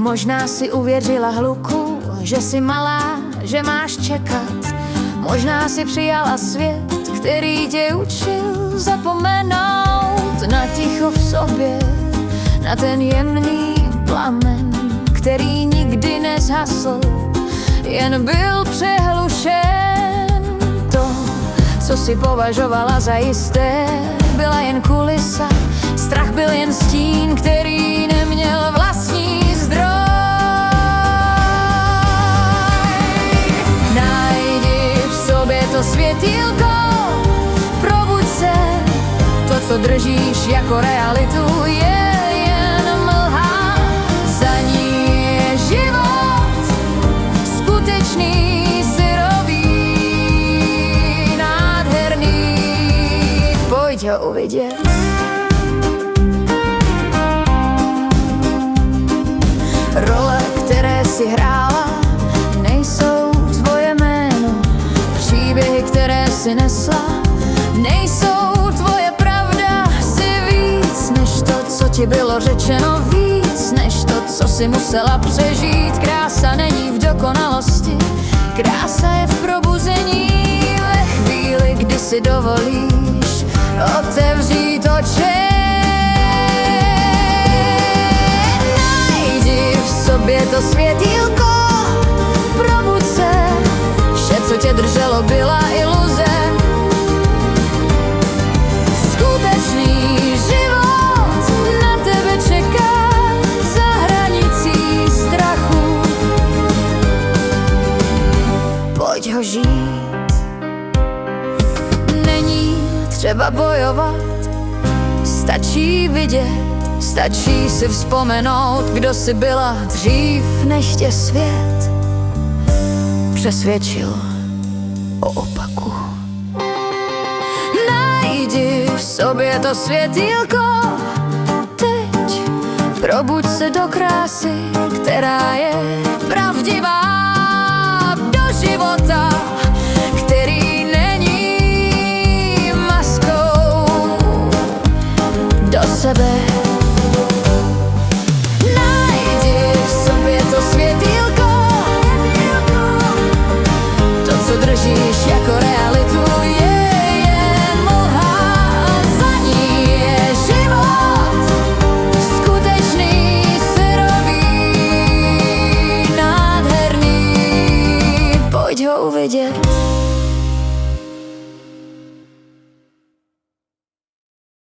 Možná si uvěřila hluku, že jsi malá, že máš čekat. Možná si přijala svět, který tě učil zapomenout na ticho v sobě, na ten jemný plamen, který nikdy nezhasl, jen byl přehlušen. To, co si považovala za jisté, byla jen kulisa. Strach byl jen stín, který neměl vlastní zdroj. Najdi v sobě to světýlko, probuď se. To, co držíš jako realitu, je jen mlha. Za ní je život, skutečný, syrový, nádherný. Pojď ho uvidět. Role, které si hrála, nejsou tvoje jméno. Příběhy, které si nesla, nejsou tvoje pravda. Jsi víc než to, co ti bylo řečeno, víc než to, co si musela přežít. Krása není v dokonalosti, krása je v probuzení. Ve chvíli, kdy si dovolíš otevřít oči, je to světýlko, probuď se. Vše, co tě drželo, byla iluze. Skutečný život na tebe čeká za hranicí strachu. Pojď ho žít. Není třeba bojovat, stačí vidět. Stačí si vzpomenout, kdo jsi byla dřív, než tě svět přesvědčil o opaku. Najdi v sobě to světýlko teď, probuď se do krásy, která je pravdivá, do života, který není maskou, do sebe.